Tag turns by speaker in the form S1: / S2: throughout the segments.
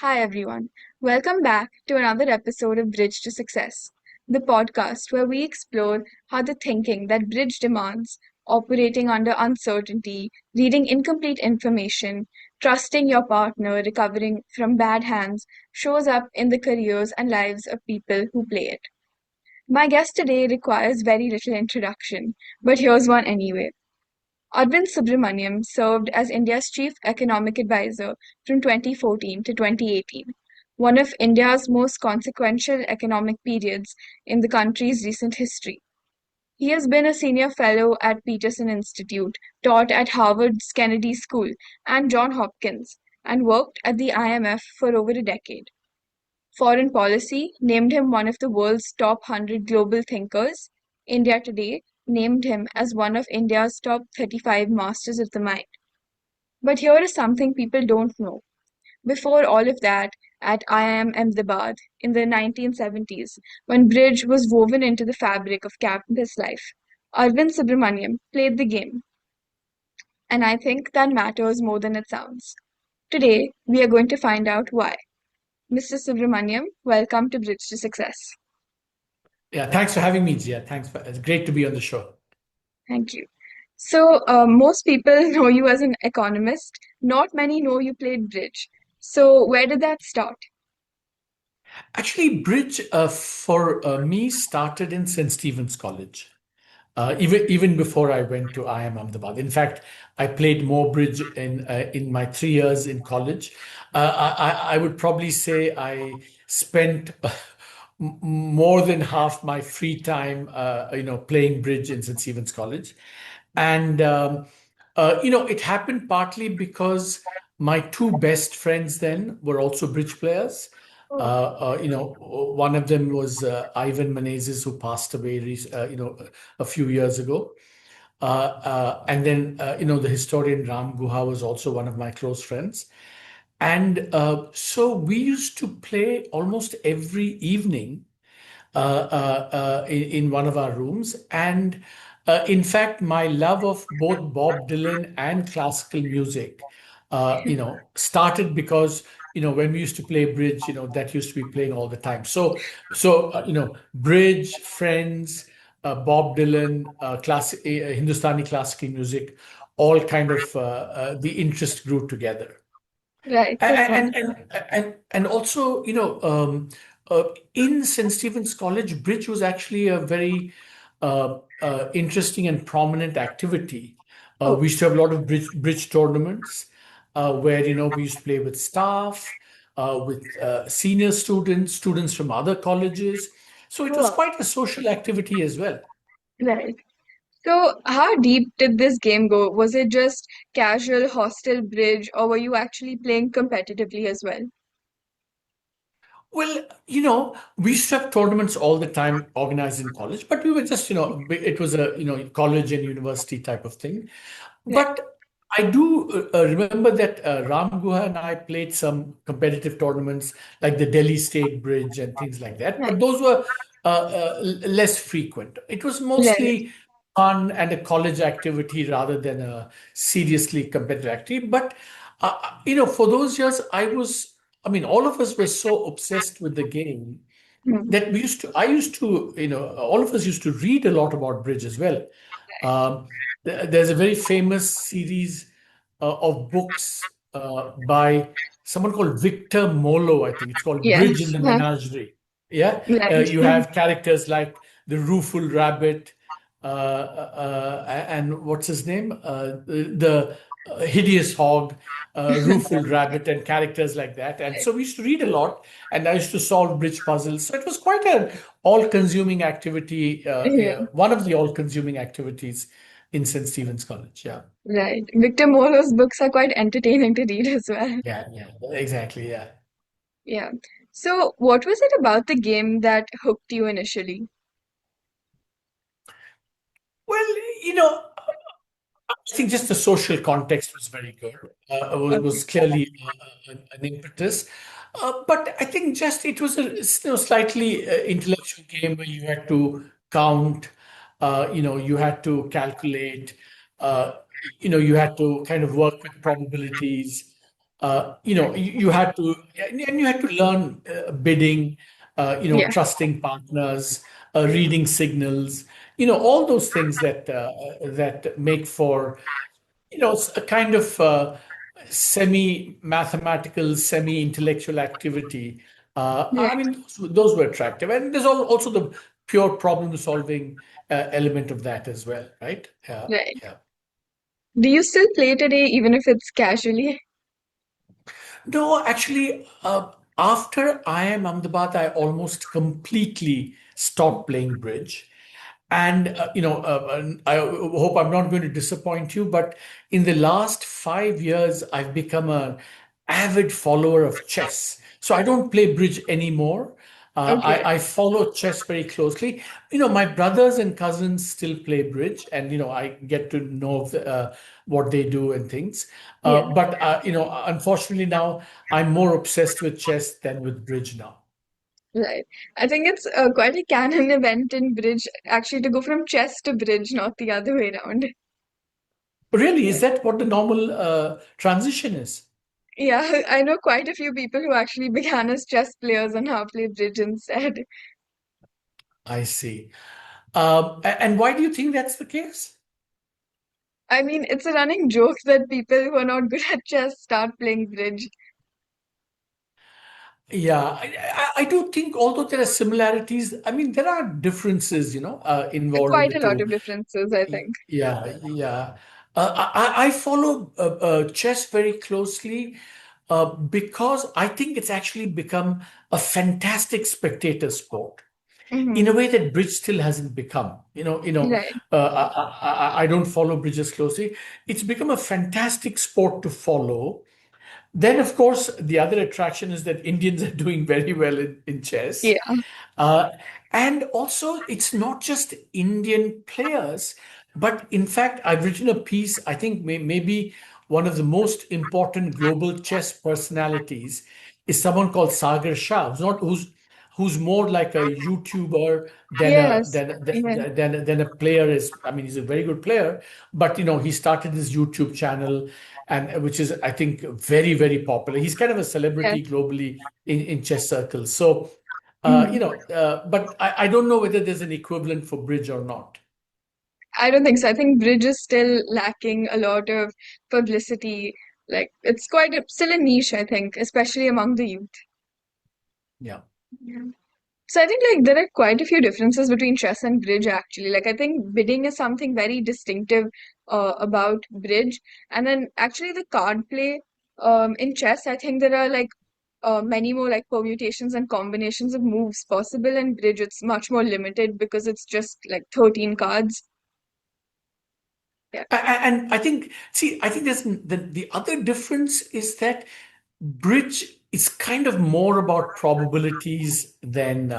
S1: Hi, everyone. Welcome back to another episode of Bridge to Success, the podcast where we explore how the thinking that bridge demands, operating under uncertainty, reading incomplete information, trusting your partner, recovering from bad hands, shows up in the careers and lives of people who play it. My guest today requires very little introduction, but here's one anyway. Arvind Subramanian served as India's chief economic advisor from 2014 to 2018, one of India's most consequential economic periods in the country's recent history. He has been a senior fellow at Peterson Institute, taught at Harvard's Kennedy School and Johns Hopkins, and worked at the IMF for over a decade. Foreign Policy named him one of the world's top 100 global thinkers. India Today named him as one of India's top 35 masters of the mind. But here is something people don't know. Before all of that, at IIM Ahmedabad in the 1970s, when bridge was woven into the fabric of campus life, Arvind Subramaniam played the game. And I think that matters more than it sounds. Today, we are going to find out why. Mr. Subramaniam, welcome to Bridge to Success.
S2: Yeah, thanks for having me, Jia. It's great to be on the show.
S1: Thank you. So, most people know you as an economist. Not many know you played bridge. So, where did that start?
S2: Actually, bridge for me started in St. Stephen's College. Even before I went to IIM Ahmedabad. In fact, I played more bridge in my 3 years in college. I would probably say I spent more than half my free time, playing bridge in St. Stephen's College. And it happened partly because my two best friends then were also bridge players.
S1: Oh,
S2: One of them was Ivan Menezes, who passed away, a few years ago. And then, the historian Ram Guha was also one of my close friends. And so we used to play almost every evening in one of our rooms. And in fact, my love of both Bob Dylan and classical music, started because, when we used to play bridge, that used to be playing all the time. Bridge, Friends, Bob Dylan, Hindustani classical music, all kind of the interest grew together.
S1: right. That's
S2: And
S1: wonderful.
S2: and also, in St. Stephen's College, bridge was actually a very interesting and prominent activity.
S1: Oh,
S2: We used to have a lot of bridge tournaments where we used to play with staff, with senior students, students from other colleges. So it was
S1: wow.
S2: quite a social activity as well.
S1: Right. So, how deep did this game go? Was it just casual hostel bridge, or were you actually playing competitively as well?
S2: Well, we used to have tournaments all the time organized in college, but we were just, it was a, college and university type of thing.
S1: Right.
S2: But I do remember that Ram Guha and I played some competitive tournaments like the Delhi State Bridge and things like that.
S1: Right.
S2: But those were less frequent. It was
S1: Right.
S2: mostly fun and a college activity rather than a seriously competitive activity. But, for those years, I mean, all of us were so obsessed with the game
S1: Hmm.
S2: that I used to, all of us used to read a lot about bridge as well. There's a very famous series of books by someone called Victor Molo, I think. It's called Bridge in
S1: Yes.
S2: the
S1: Huh.
S2: Menagerie. Yeah.
S1: Right.
S2: You have characters like the Rueful Rabbit, and what's his name? The Hideous Hog, Rueful Rabbit, and characters like that. And so we used to read a lot, and I used to solve bridge puzzles. So it was quite an all-consuming activity,
S1: Yeah.
S2: yeah, one of the all-consuming activities in St. Stephen's College. Yeah.
S1: Right. Victor Molo's books are quite entertaining to read as well.
S2: Yeah, yeah, exactly. Yeah.
S1: Yeah. So, what was it about the game that hooked you initially?
S2: Well, you know, I think just the social context was very good. Was
S1: Okay.
S2: clearly an impetus. But I think just it was a slightly intellectual game where you had to count, you had to calculate, you had to kind of work with probabilities. you had to, and you had to learn bidding,
S1: Yeah,
S2: trusting partners, reading signals, all those things that make for, a kind of semi-mathematical, semi-intellectual activity. I
S1: right,
S2: mean, those were attractive, and there's also the pure problem-solving element of that as well, right? Yeah,
S1: right.
S2: yeah.
S1: Do you still play today, even if it's casually?
S2: No, actually, after I am Ahmedabad, I almost completely stopped playing bridge. And, I hope I'm not going to disappoint you, but in the last 5 years, I've become an avid follower of chess. So I don't play bridge anymore.
S1: Okay,
S2: I follow chess very closely. My brothers and cousins still play bridge, and I get to know what they do and things.
S1: yeah,
S2: But unfortunately now I'm more obsessed with chess than with bridge now.
S1: right. I think it's quite a canon event in bridge, actually, to go from chess to bridge, not the other way around.
S2: Really, is
S1: Yeah.
S2: that what the normal transition is?
S1: Yeah, I know quite a few people who actually began as chess players and now play bridge instead.
S2: I see. And why do you think that's the case?
S1: I mean, it's a running joke that people who are not good at chess start playing bridge.
S2: Yeah, I do think, although there are similarities, I mean, there are differences, involved in
S1: Quite
S2: the
S1: a lot
S2: two.
S1: of differences, I think.
S2: Yeah, yeah. I follow chess very closely because I think it's actually become a fantastic spectator sport in a
S1: Hmm.
S2: way that bridge still hasn't become.
S1: Right.
S2: I don't follow bridges closely. It's become a fantastic sport to follow. Then, of course, the other attraction is that Indians are doing very well in chess.
S1: Yeah.
S2: Uh, and also, it's not just Indian players, but in fact, I've written a piece, I think maybe one of the most important global chess personalities is someone called Sagar Shah, who's more like a YouTuber than a
S1: Yes.
S2: than
S1: Yeah.
S2: than a player is. I mean, he's a very good player, but he started his YouTube channel, and which is, I think, very, very popular. He's kind of a
S1: Yes.
S2: celebrity globally in chess circles. So
S1: Mhm.
S2: but I don't know whether there's an equivalent for bridge or not.
S1: I don't think so. I think bridge is still lacking a lot of publicity. Like it's still a niche, I think, especially among the youth.
S2: Yeah.
S1: Yeah. So I think like there are quite a few differences between chess and bridge actually. Like I think bidding is something very distinctive about bridge, and then actually the card play in chess, I think there are like many more like permutations and combinations of moves possible. In bridge, it's much more limited because it's just like 13 cards. Yeah.
S2: And I think there's the other difference is that bridge is kind of more about probabilities than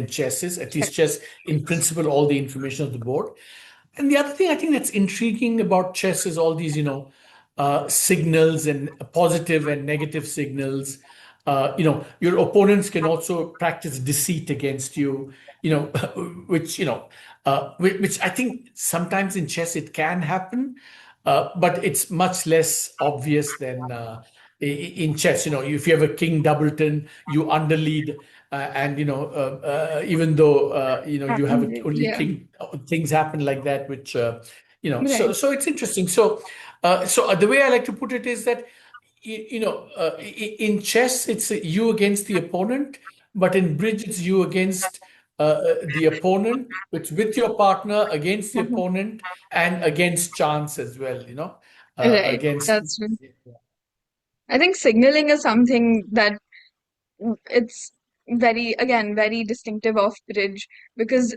S2: chess is. At least chess, in principle, all the information on the board. And the other thing I think that's intriguing about chess is all these, signals and positive and negative signals. Your opponents can also practice deceit against you, which, which I think sometimes in chess it can happen, but it's much less obvious than in chess. If you have a king doubleton, you underlead, and even though you have only
S1: Yeah.
S2: king, things happen like that, which
S1: Right.
S2: so it's interesting. So the way I like to put it is that in chess it's you against the opponent, but in bridge it's you against the opponent. It's with your partner against the
S1: Mhm.
S2: opponent and against chance as well.
S1: Right.
S2: Against.
S1: That's true. I think signaling is something that it's again, very distinctive of bridge because,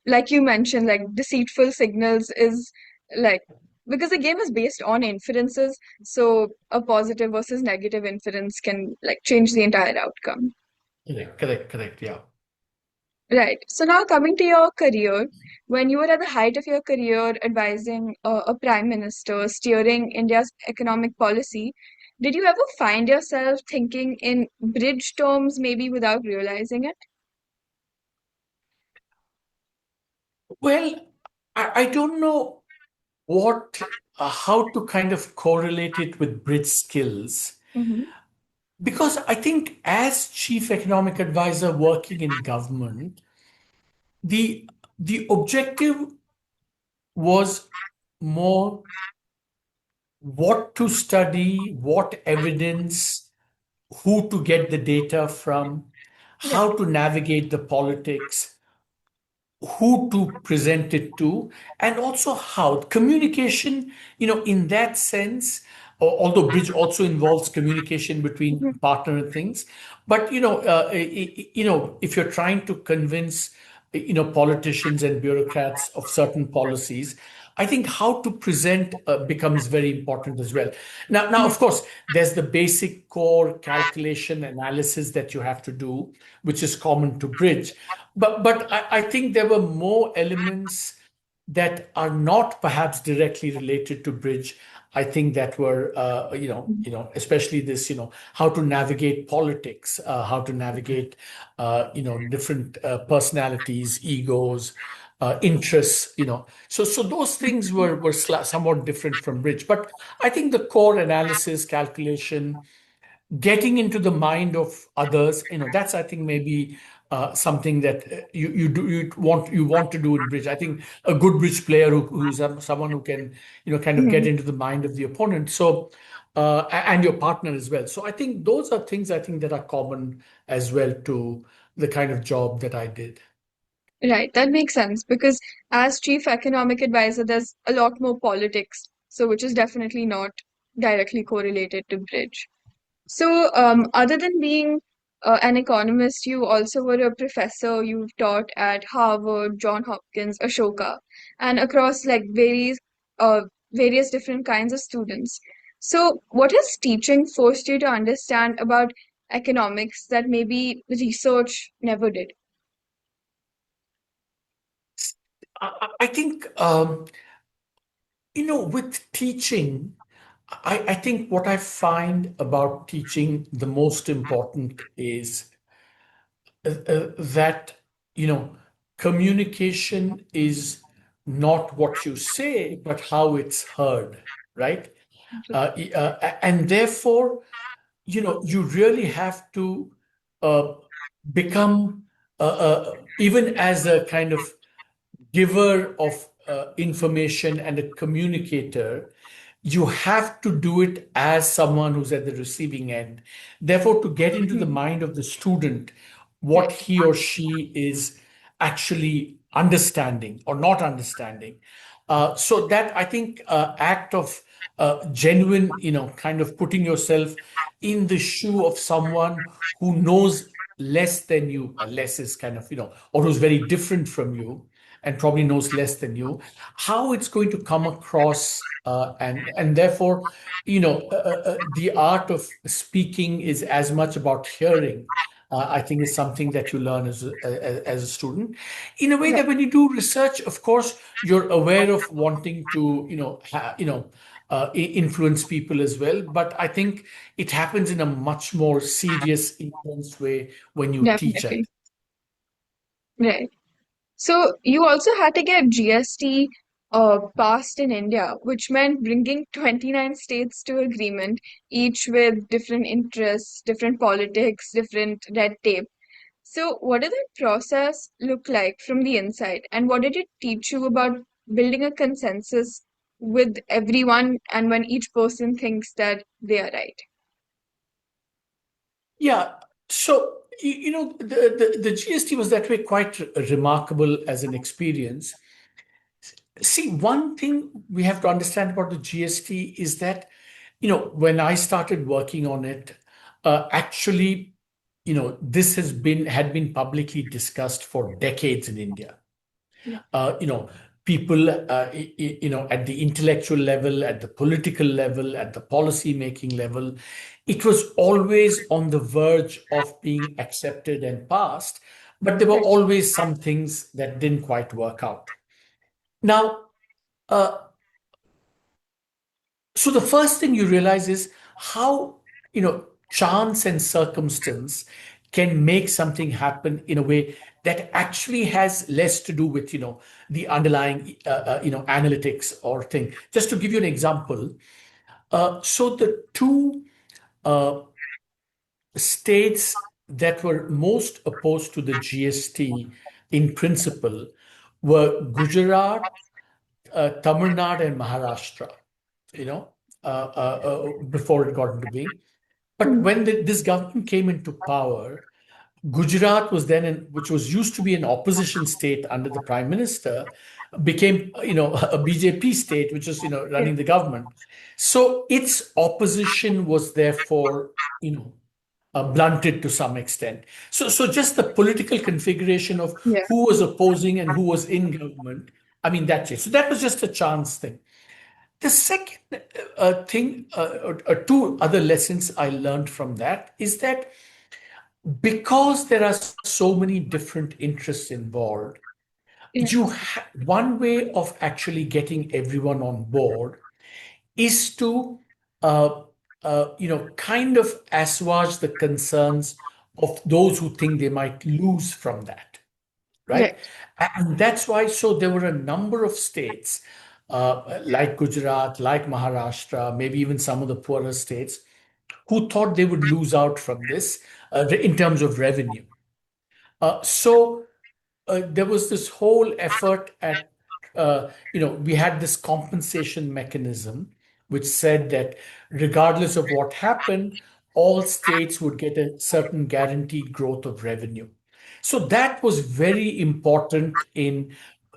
S1: like you mentioned, like deceitful signals is like because the game is based on inferences, so a positive versus negative inference can like change the entire outcome.
S2: Correct. Yeah.
S1: Right. So now coming to your career, when you were at the height of your career advising a prime minister, steering India's economic policy, did you ever find yourself thinking in bridge terms, maybe without realizing it?
S2: Well, I don't know how to kind of correlate it with bridge skills.
S1: Mm-hmm.
S2: Because I think as chief economic advisor working in government, the the objective was more what to study, what evidence, who to get the data from, how
S1: Right.
S2: to navigate the politics, who to present it to, and also how communication, in that sense, although bridge also involves communication between
S1: Mm-hmm.
S2: partner and things, but if you're trying to convince politicians and bureaucrats of certain policies, I think how to present becomes very important as well. Now, of course, there's the basic core calculation analysis that you have to do, which is common to bridge. But I think there were more elements that are not perhaps directly related to bridge. I think that were, especially this, how to navigate politics, how to navigate, different personalities, egos, interests, So those things were somewhat different from bridge. But I think the core analysis, calculation, getting into the mind of others, that's, I think, maybe something that you want to do in bridge. I think a good bridge player who's someone who can kind of get
S1: Mm-hmm.
S2: into the mind of the opponent, so and your partner as well. So I think those are things, I think, that are common as well to the kind of job that I did.
S1: Right, that makes sense because as chief economic advisor, there's a lot more politics, so which is definitely not directly correlated to bridge. So, other than being an economist, you also were a professor. You've taught at Harvard, Johns Hopkins, Ashoka, and across like uh, various different kinds of students. So, what has teaching forced you to understand about economics that maybe research never did?
S2: I think with teaching, I think what I find about teaching the most important is that you know communication is not what you say but how it's heard, right? And therefore you really have to uh, become even as a kind of giver of information and a communicator, you have to do it as someone who's at the receiving end. Therefore, to get into the
S1: Mhm.
S2: mind of the student, what
S1: Right.
S2: he or she is actually understanding or not understanding. So that, I think, act of genuine, kind of putting yourself in the shoe of someone who knows less than you, less is kind of, or who's very different from you and probably knows less than you, how it's going to come across, and therefore, the art of speaking is as much about hearing. I think is something that you learn as a student, in a way that
S1: Right.
S2: when you do research, of course, you're aware of wanting to, influence people as well. But I think it happens in a much more serious, intense way when you teach it.
S1: Definitely. Right. So you also had to get GST passed in India, which meant bringing 29 states to agreement, each with different interests, different politics, different red tape. So what did that process look like from the inside? And what did it teach you about building a consensus with everyone and when each person thinks that they are right?
S2: Yeah. So, the GST was that way quite remarkable as an experience. See, one thing we have to understand about the GST is that, when I started working on it, actually, this had been publicly discussed for decades in India.
S1: Yeah.
S2: uh, you know, People, at the intellectual level, at the political level, at the policy making level, it was always on the verge of being accepted and passed, but there were
S1: Right.
S2: always some things that didn't quite work out. Now, uh, so the first thing you realize is how, chance and circumstance can make something happen in a way that actually has less to do with, the underlying, analytics or thing. Just to give you an example, so the two uh, states that were most opposed to the GST in principle were Gujarat, Tamil Nadu, and Maharashtra, you know, before it got into being. But
S1: Mm.
S2: when this government came into power, Gujarat was then, which was used to be an opposition state under the prime minister, became, a BJP state, which is,
S1: Yeah.
S2: running the government. So its opposition was therefore, blunted to some extent. So just the political configuration of
S1: Yeah.
S2: who was opposing and who was in government, I mean, that changed. So that was just a chance thing. The second thing, or two other lessons I learned from that is that because there are so many different interests involved,
S1: Yeah.
S2: one way of actually getting everyone on board is to uh, kind of assuage the concerns of those who think they might lose from that, right?
S1: Right.
S2: And that's why, so there were a number of states like Gujarat, like Maharashtra, maybe even some of the poorer states, who thought they would lose out from this in terms of revenue. So there was this whole effort at, we had this compensation mechanism, which said that regardless of what happened, all states would get a certain guaranteed growth of revenue. So that was very important in,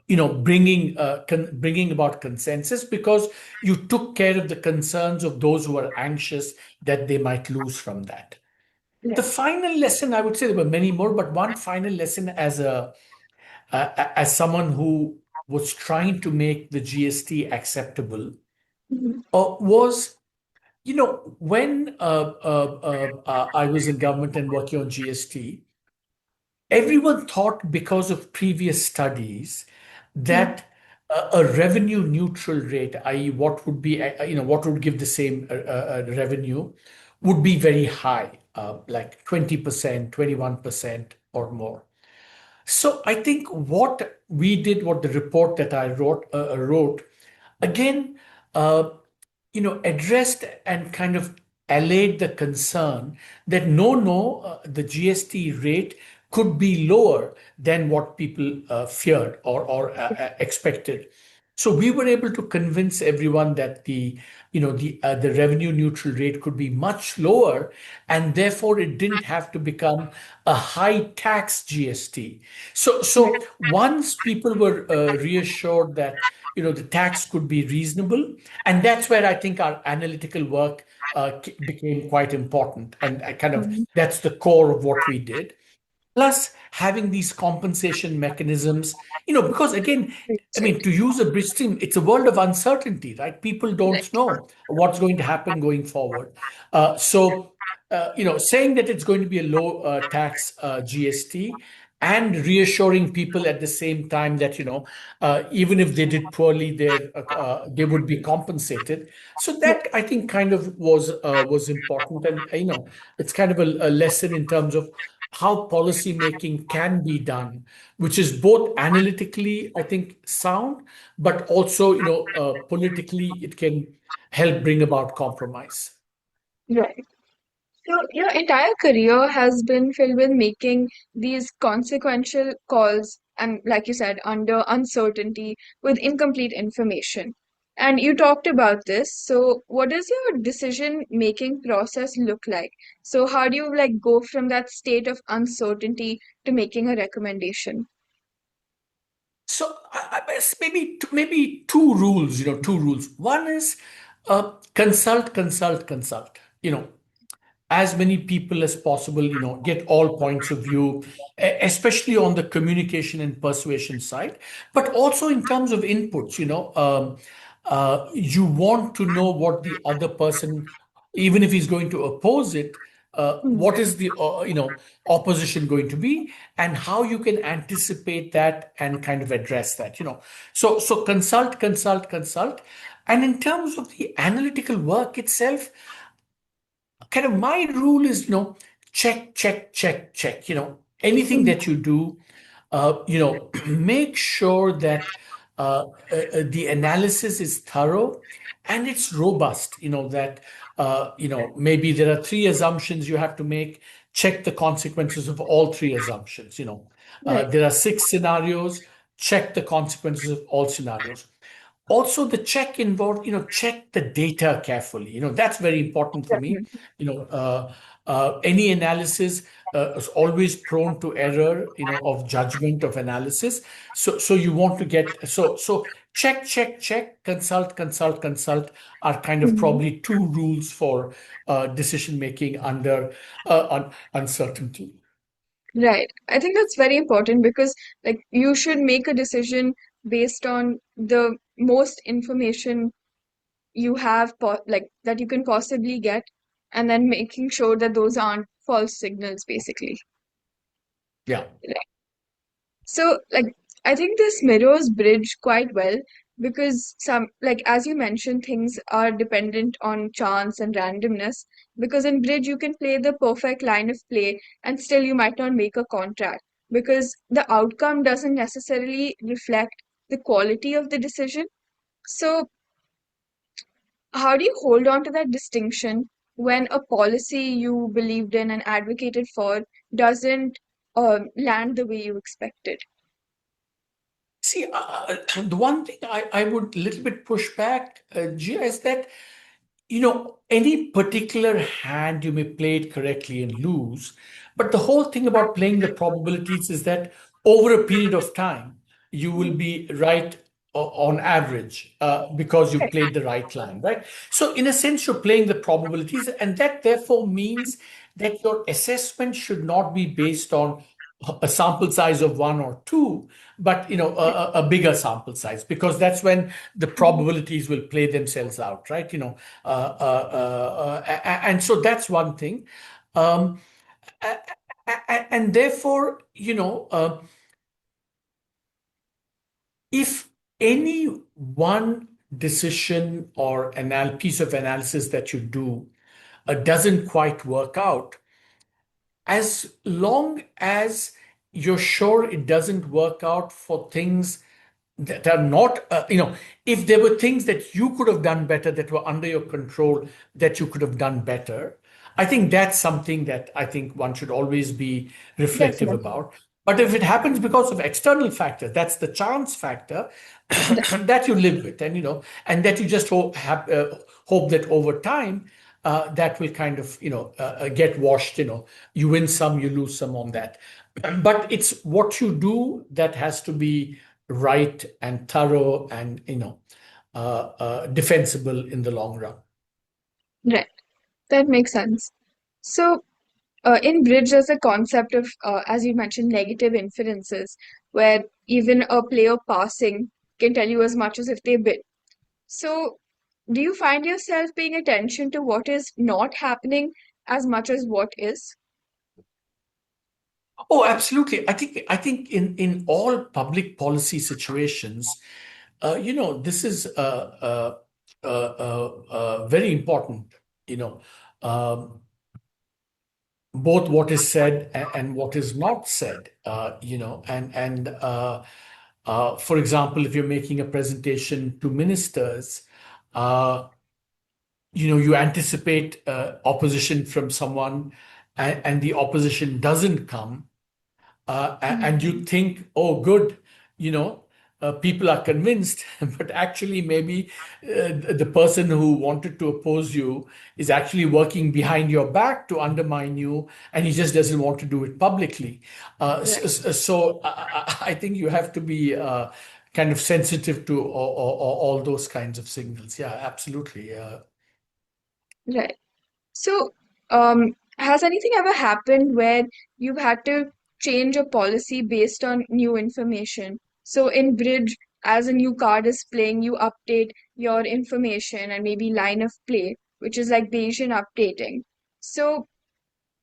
S2: bringing about consensus, because you took care of the concerns of those who were anxious that they might lose from that. The
S1: Yeah.
S2: final lesson, I would say there were many more, but one final lesson as someone who was trying to make the GST acceptable,
S1: Mhm.
S2: was, when I was in government and working on GST, everyone thought, because of previous studies,
S1: Mm.
S2: that a revenue neutral rate, i.e., what would be, what would give the same revenue, would be very high, like 20%, 21% or more. So I think what we did, what the report that I wrote, again, uh, addressed and kind of allayed the concern that no, the GST rate could be lower than what people feared or expected. So we were able to convince everyone that the revenue neutral rate could be much lower, and therefore it didn't have to become a high tax GST. So
S1: Right.
S2: once people were reassured that the tax could be reasonable, and that's where I think our analytical work became quite important, and I kind of
S1: Mhm.
S2: that's the core of what we did. Plus, having these compensation mechanisms, because again,
S1: Right.
S2: I
S1: Right.
S2: mean, to use a bridge stream, it's a world of uncertainty, right? People don't
S1: Right.
S2: know what's going to happen going forward. So, saying that it's going to be a low tax GST, and reassuring people at the same time that, even if they did poorly, they would be compensated. So
S1: Right.
S2: that, I think, kind of was important, and it's kind of a lesson in terms of how policy making can be done, which is both analytically, I think, sound, but also, politically, it can help bring about compromise.
S1: Right. So your entire career has been filled with making these consequential calls and, like you said, under uncertainty with incomplete information. And you talked about this. So what does your decision making process look like? So how do you like go from that state of uncertainty to making a recommendation?
S2: So maybe two rules. Two rules. One is consult, consult, consult. As many people as possible, get all points of view, especially on the communication and persuasion side, but also in terms of inputs. You want to know what the other person, even if he's going to oppose it,
S1: Hmm.
S2: what is the opposition going to be, and how you can anticipate that and kind of address that. So consult, consult, consult. And in terms of the analytical work itself, kind of my rule is, check, check, check, check. Anything
S1: Hmm.
S2: that you do, make sure that the analysis is thorough and it's robust. That maybe there are three assumptions you have to make. Check the consequences of all three assumptions.
S1: Right.
S2: There are six scenarios. Check the consequences of all scenarios. Also, the check involved, check the data carefully. That's very important for me.
S1: Definitely.
S2: Any analysis is always prone to error, of judgment of analysis. So you want to get so check, check, check, consult, consult, consult are kind of
S1: Mhm.
S2: probably two rules for decision making under uncertainty.
S1: Right. I think that's very important because like you should make a decision based on the most information you have like that you can possibly get, and then making sure that those aren't false signals basically.
S2: Yeah.
S1: So, like, I think this mirrors bridge quite well because some, like, as you mentioned, things are dependent on chance and randomness. Because in bridge, you can play the perfect line of play and still you might not make a contract because the outcome doesn't necessarily reflect the quality of the decision. So, how do you hold on to that distinction when a policy you believed in and advocated for doesn't land the way you expected?
S2: See, the one thing I would little bit push back, Gia, is that any particular hand you may play it correctly and lose, but the whole thing about playing the probabilities is that over a period of time, you will be right on average because you played the right line, right? So, in a sense, you're playing the probabilities, and that therefore means that your assessment should not be based on a sample size of one or two, but a bigger sample size, because that's when the probabilities will play themselves out, right? And so that's one thing. Um, and therefore, if any one decision or piece of analysis that you do doesn't quite work out, as long as you're sure it doesn't work out for things that are not, if there were things that you could have done better that were under your control that you could have done better, I think that's something that I think one should always be reflective
S1: Definitely.
S2: about. But if it happens because of external factors, that's the chance factor that you live with, and that you just hope that over time that will kind of get washed. You win some, you lose some on that. But it's what you do that has to be right and thorough and defensible in the long run.
S1: Right. That makes sense. So, in Bridge, there's a concept of, as you mentioned, negative inferences, where even a player passing can tell you as much as if they bid. So, do you find yourself paying attention to what is not happening as much as what is?
S2: Oh, absolutely. I think in all public policy situations, this is very important. You know, um, both what is said and what is not said. For example, if you're making a presentation to ministers, uh, you anticipate opposition from someone, and the opposition doesn't come, and you
S1: Mhm.
S2: think, oh, good, you know, people are convinced, but actually, maybe the person who wanted to oppose you is actually working behind your back to undermine you, and he just doesn't want to do it publicly.
S1: Right,
S2: I think you have to be kind of sensitive to all those kinds of signals. Yeah, absolutely.
S1: right. So, has anything ever happened where you've had to change a policy based on new information? So, in Bridge, as a new card is playing, you update your information and maybe line of play, which is like Bayesian updating. So,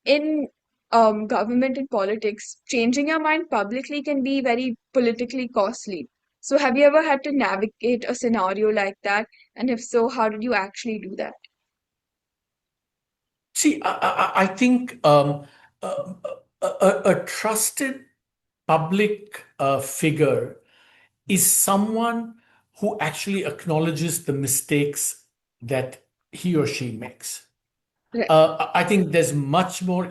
S1: in government and politics, changing your mind publicly can be very politically costly. So, have you ever had to navigate a scenario like that? And if so, how did you actually do that?
S2: See, I think a trusted public figure is someone who actually acknowledges the mistakes that he or she makes.
S1: Right.
S2: I think there's much more,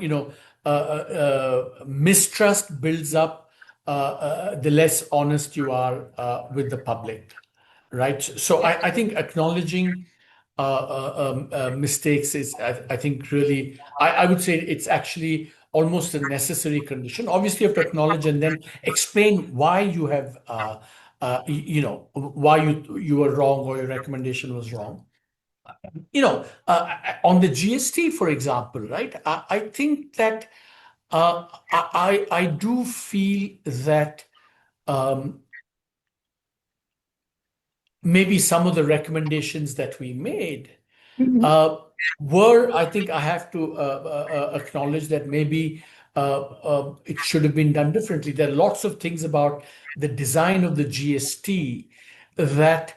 S2: mistrust builds up the less honest you are with the public, right? So
S1: Right.
S2: I think acknowledging mistakes is, I think, really, I would say it's actually almost a necessary condition. Obviously, you have to acknowledge and then explain why you have, why you were wrong or your recommendation was wrong. On the GST, for example, right? I think that I do feel that um, maybe some of the recommendations that we made
S1: Mm-hmm.
S2: uh, were, I think I have to acknowledge that maybe it should have been done differently. There are lots of things about the design of the GST that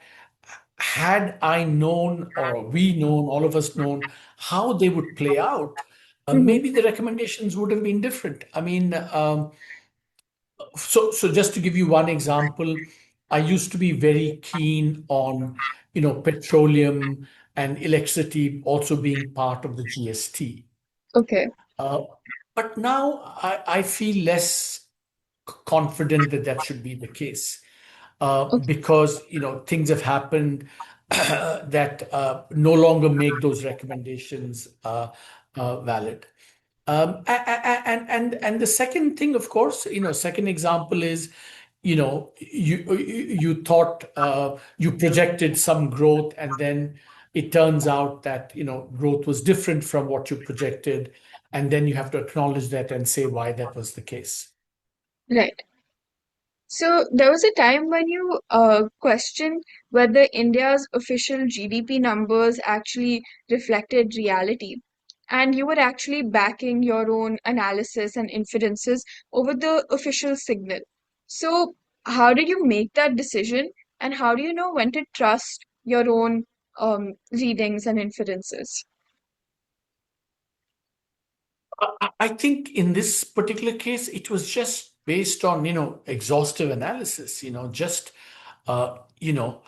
S2: had I known, or we known, all of us known, how they would play out,
S1: Mm-hmm.
S2: maybe the recommendations would have been different. I mean, so just to give you one example, I used to be very keen on, petroleum and electricity also being part of the GST.
S1: Okay.
S2: Uh, but now I feel less confident that that should be the case
S1: Okay.
S2: because things have happened that no longer make those recommendations valid. And the second thing, of course, second example is, you thought you projected some growth, and then it turns out that growth was different from what you projected, and then you have to acknowledge that and say why that was the case.
S1: Right. So there was a time when you questioned whether India's official GDP numbers actually reflected reality, and you were actually backing your own analysis and inferences over the official signal. So how did you make that decision, and how do you know when to trust your own readings and inferences?
S2: I think in this particular case, it was just based on, exhaustive analysis, just, uh, you know,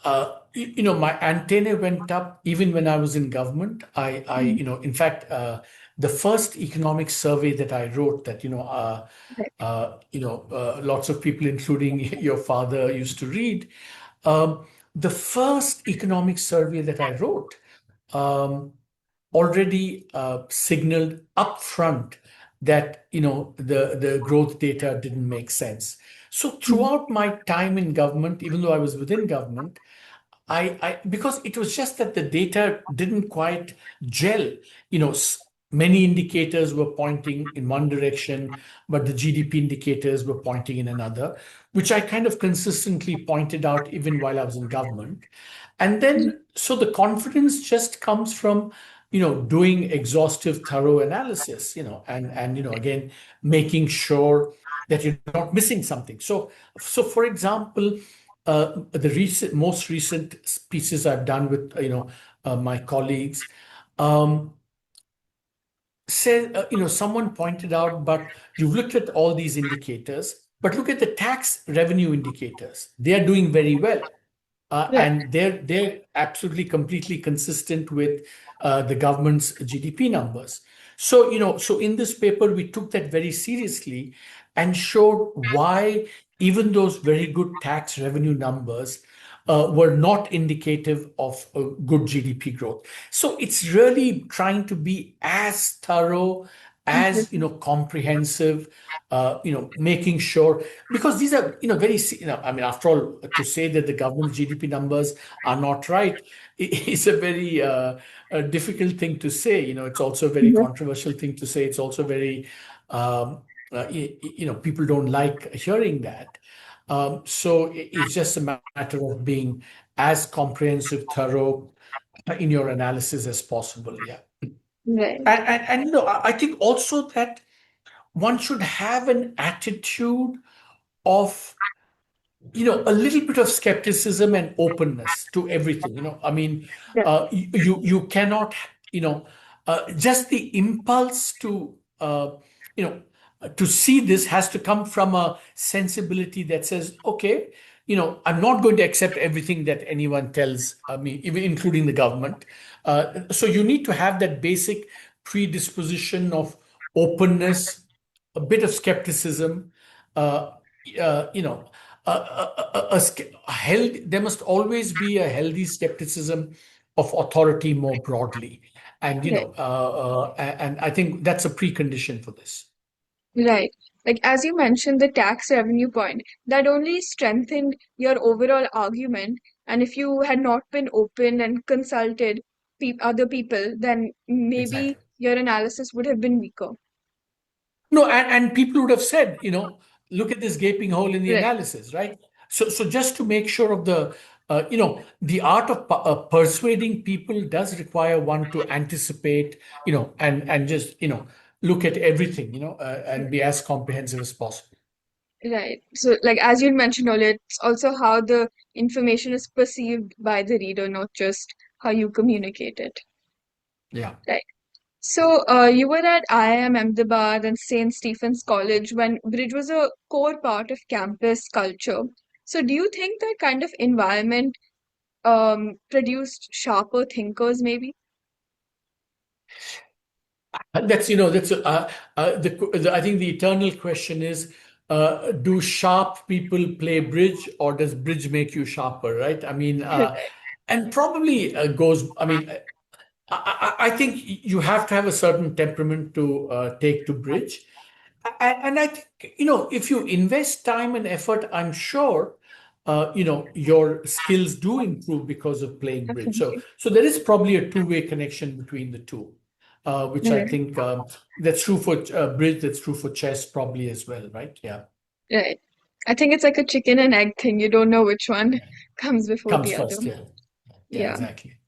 S2: my antennae went up even when I was in government.
S1: Mhm.
S2: In fact, the first economic survey that I wrote that,
S1: Right.
S2: lots of people, including your father, used to read. Um, the first economic survey that I wrote, um, already signaled upfront that the growth data didn't make sense. So
S1: Mhm.
S2: throughout my time in government, even though I was within government, I because it was just that the data didn't quite gel. Many indicators were pointing in one direction, but the GDP indicators were pointing in another, which I kind of consistently pointed out even while I was in government. And then, so the confidence just comes from, doing exhaustive, thorough analysis, and again, making sure that you're not missing something. So for example, most recent pieces I've done with my colleagues, um, say someone pointed out, but you've looked at all these indicators, but look at the tax revenue indicators. They are doing very well,
S1: Right.
S2: and they're absolutely completely consistent with the government's GDP numbers. So in this paper we took that very seriously and showed why even those very good tax revenue numbers were not indicative of good GDP growth. So it's really trying to be as thorough, as
S1: Mhm.
S2: comprehensive, making sure, because these are very, I mean, after all, to say that the government's GDP numbers are not right is a very a difficult thing to say. It's also a very
S1: Mhm.
S2: controversial thing to say. It's also very people don't like hearing that. So it's just a matter of being as comprehensive, thorough in your analysis as possible. Yeah.
S1: Right.
S2: And I think also that one should have an attitude of a little bit of skepticism and openness to everything. I mean,
S1: Right.
S2: you cannot, just the impulse to you know to see this has to come from a sensibility that says, okay, I'm not going to accept everything that anyone tells me, even including the government. So you need to have that basic predisposition of openness, a bit of skepticism, uh, you know, there must always be a healthy skepticism of authority more broadly. And,
S1: Right.
S2: and I think that's a precondition for this.
S1: Right. Like as you mentioned, the tax revenue point, that only strengthened your overall argument. And if you had not been open and consulted other people, then maybe
S2: Exactly.
S1: your analysis would have been weaker.
S2: No, and people would have said, look at this gaping hole in the
S1: Right.
S2: analysis, right? So just to make sure of the art of persuading people does require one to anticipate, and just, look at everything, and be as comprehensive as possible.
S1: Right. So, like as you mentioned earlier, it's also how the information is perceived by the reader, not just how you communicate it.
S2: Yeah.
S1: Right. So, you were at IIM Ahmedabad and St. Stephen's College when bridge was a core part of campus culture. So, do you think that kind of environment produced sharper thinkers, maybe?
S2: I think the eternal question is, do sharp people play bridge, or does bridge make you sharper, right? I mean, and probably goes, I mean, I think you have to have a certain temperament to take to bridge. And I think, if you invest time and effort, I'm sure, your skills do improve because of playing bridge. So,
S1: Definitely.
S2: so there is probably a two-way connection between the two, which I
S1: Right.
S2: think that's true for bridge, that's true for chess probably as well, right? Yeah.
S1: Right. I think it's like a chicken and egg thing. You don't know which one
S2: Yeah.
S1: comes before
S2: Comes
S1: the other.
S2: first, yeah. Yeah,
S1: Yeah.
S2: exactly.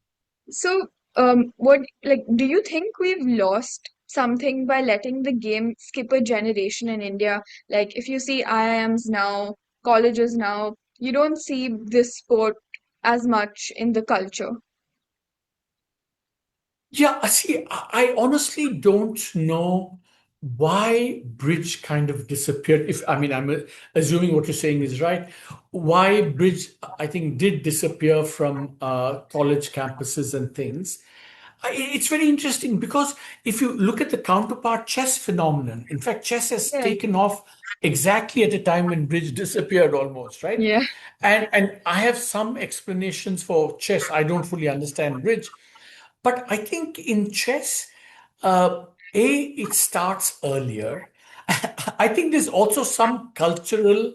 S1: So, do you think we've lost something by letting the game skip a generation in India? Like, if you see IIMs now, colleges now, you don't see this sport as much in the culture.
S2: Yeah, see, I honestly don't know why bridge kind of disappeared. If I mean, I'm assuming what you're saying is right. Why bridge, I think, did disappear from college campuses and things. It's very interesting because if you look at the counterpart chess phenomenon, in fact, chess has
S1: Yeah,
S2: taken off exactly at a time when bridge disappeared almost, right?
S1: yeah,
S2: And I have some explanations for chess. I don't fully understand bridge, but I think in chess, it starts earlier. I think there's also some cultural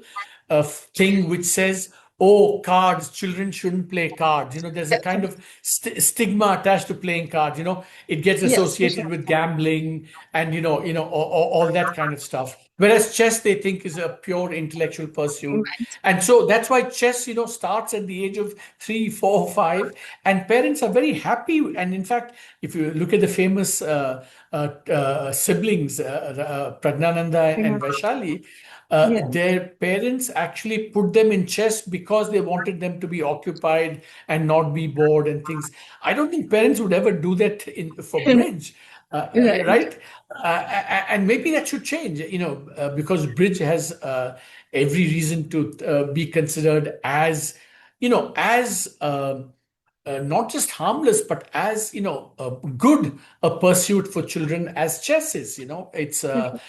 S2: thing which says, oh, cards, children shouldn't play cards. There's a kind
S1: definitely.
S2: of stigma attached to playing cards. It gets
S1: Yes, for
S2: associated
S1: sure.
S2: with gambling and, all that kind of stuff. Whereas chess, they think, is a pure intellectual pursuit.
S1: Right.
S2: And so that's why chess, starts at the age of 3, 4, 5, and parents are very happy. And in fact, if you look at the famous siblings, Pragnananda
S1: Yeah,
S2: and Vaishali,
S1: yeah,
S2: their parents actually put them in chess because they wanted them to be occupied and not be bored and things. I don't think parents would ever do that for bridge,
S1: right.
S2: right? And maybe that should change, because bridge has every reason to be considered as, as not just harmless, but as good a pursuit for children as chess is. It's so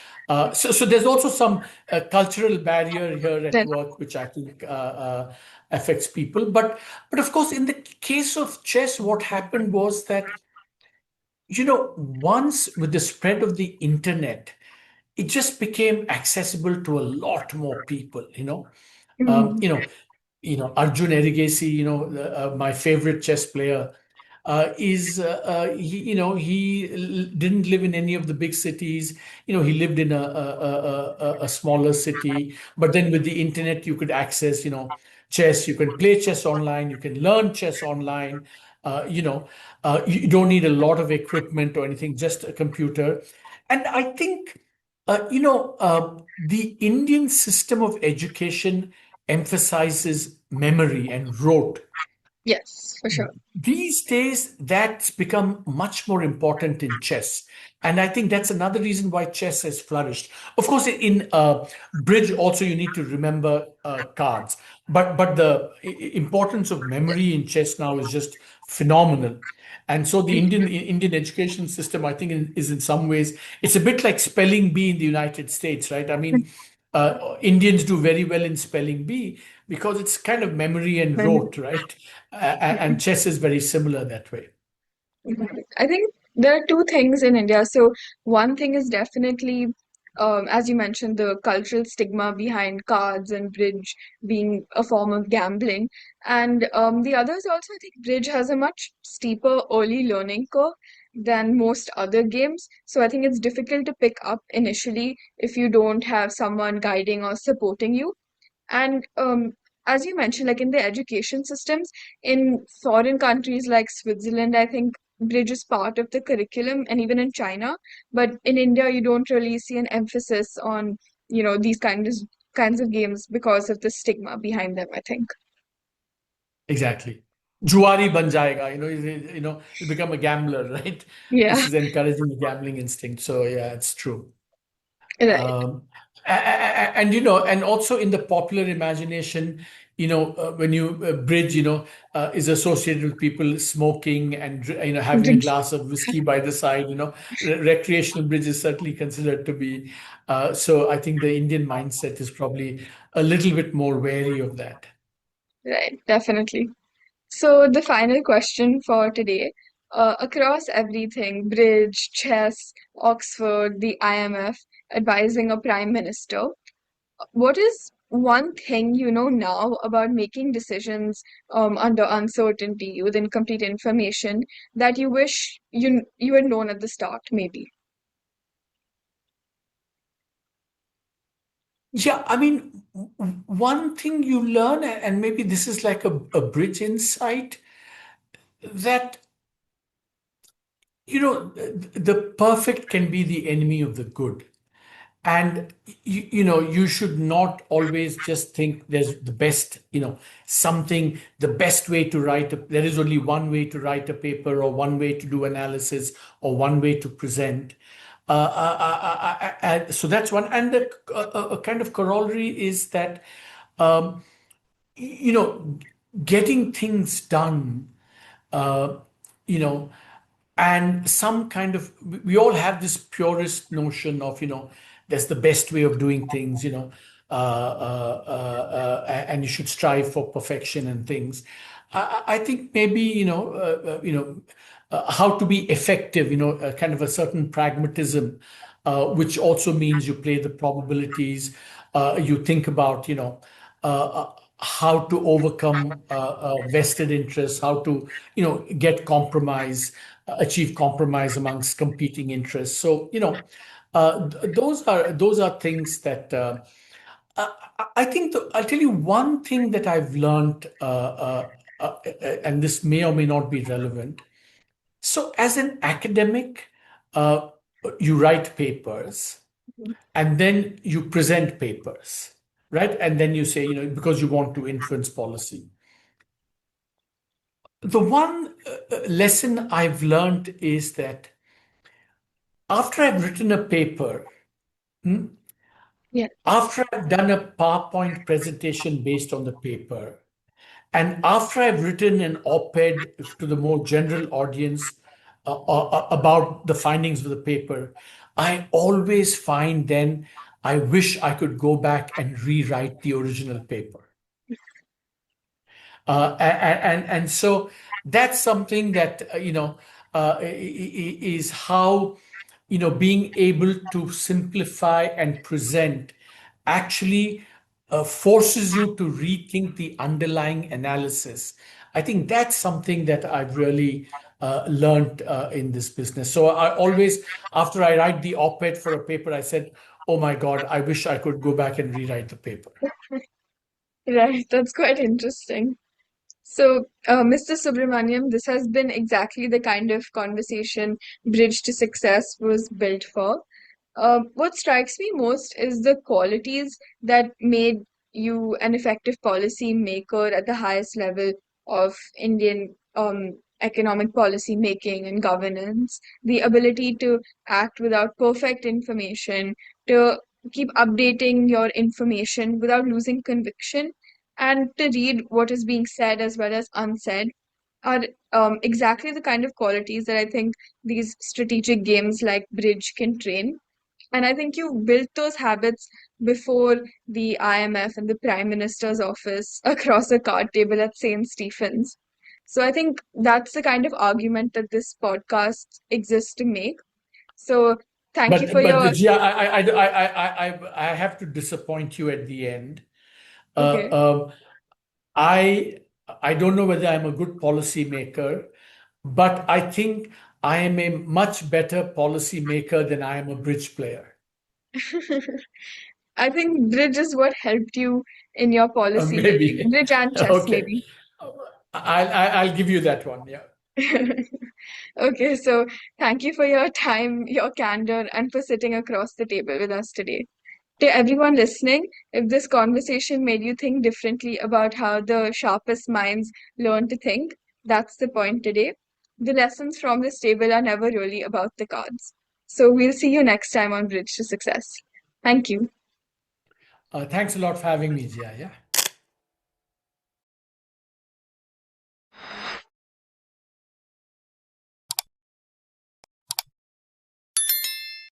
S2: there's also some cultural barrier here at
S1: Then,
S2: work, which I think affects people. But of course, in the case of chess, what happened was that once with the spread of the internet, it just became accessible to a lot more people. Um,
S1: mm,
S2: you know, Arjun Erigesi, my favorite chess player, he didn't live in any of the big cities. He lived in a smaller city. But then with the internet, you could access, chess. You can play chess online. You can learn chess online. Uh, you know, you don't need a lot of equipment or anything, just a computer. And I think, the Indian system of education emphasizes memory and rote.
S1: Yes, for sure.
S2: These days, that's become much more important in chess. And I think that's another reason why chess has flourished. Of course, in bridge, also you need to remember cards. But the importance of memory in chess now is just phenomenal. And so the Indian education system, I think, is in some ways, it's a bit like spelling bee in the United States, right? I mean, Indians do very well in spelling bee because it's kind of memory and rote, right? And chess is very similar that way.
S1: I think there are two things in India. So one thing is definitely, as you mentioned, the cultural stigma behind cards and bridge being a form of gambling. And the other is also, I think bridge has a much steeper early learning curve than most other games. So I think it's difficult to pick up initially if you don't have someone guiding or supporting you. And as you mentioned, like in the education systems in foreign countries like Switzerland, I think bridge is part of the curriculum, and even in China. But in India, you don't really see an emphasis on, these kinds of games because of the stigma behind them, I think.
S2: Exactly. Juari ban jayega, you become a gambler, right? This
S1: Yeah,
S2: is encouraging the gambling instinct. So yeah, it's true.
S1: right.
S2: Um, and also in the popular imagination, when you bridge, is associated with people smoking and having a glass of whiskey by the side. Recreational bridge is certainly considered to be. So I think the Indian mindset is probably a little bit more wary of that.
S1: Right, definitely. So the final question for today, across everything, bridge, chess, Oxford, the IMF, advising a prime minister, what is one thing you know now about making decisions under uncertainty with incomplete information that you wish you had known at the start, maybe?
S2: Yeah, I mean, one thing you learn, and maybe this is like a bridge insight, that, the perfect can be the enemy of the good. And, you should not always just think there's the best, the best way to there is only one way to write a paper, or one way to do analysis, or one way to present. So that's one. And a kind of corollary is that, um, you know, getting things done, uh, you know, and some kind of, we all have this purist notion of, there's the best way of doing things, and you should strive for perfection and things. I think maybe, how to be effective, kind of a certain pragmatism, which also means you play the probabilities, you think about, how to overcome vested interests, how to, get compromise, achieve compromise amongst competing interests. So, those are things that, uh, I think. I'll tell you one thing that I've learned, and this may or may not be relevant. So, as an academic, uh, you write papers, and then you present papers, right? And then you say, because you want to influence policy. The one lesson I've learned is that after I've written a paper, hmm,
S1: Yeah.
S2: after I've done a PowerPoint presentation based on the paper, and after I've written an op-ed to the more general audience about the findings of the paper, I always find then I wish I could go back and rewrite the original paper. And so that's something that, is how, being able to simplify and present actually forces you to rethink the underlying analysis. I think that's something that I've really learned in this business. So I always, after I write the op-ed for a paper, I said, oh my God, I wish I could go back and rewrite the paper.
S1: Right, that's quite interesting. So, Mr. Subramaniam, this has been exactly the kind of conversation Bridge to Success was built for. What strikes me most is the qualities that made you an effective policy maker at the highest level of Indian economic policy making and governance, the ability to act without perfect information, to keep updating your information without losing conviction, and to read what is being said as well as unsaid are exactly the kind of qualities that I think these strategic games like Bridge can train. And I think you built those habits before the IMF and the Prime Minister's office across a card table at St. Stephen's. So I think that's the kind of argument that this podcast exists to make. So thank you for
S2: But
S1: your
S2: Jia, I have to disappoint you at the end. Uh,
S1: okay.
S2: um, I I don't know whether I'm a good policy maker, but I think I am a much better policy maker than I am a bridge player.
S1: I think bridge is what helped you in your policy making.
S2: Maybe.
S1: Bridge and chess,
S2: Okay.
S1: maybe.
S2: I'll give you that one. Yeah.
S1: Okay, so thank you for your time, your candor, and for sitting across the table with us today. To everyone listening, if this conversation made you think differently about how the sharpest minds learn to think, that's the point today. The lessons from this table are never really about the cards. So we'll see you next time on Bridge to Success. Thank you.
S2: Thanks a lot for having me, Jia. Yeah.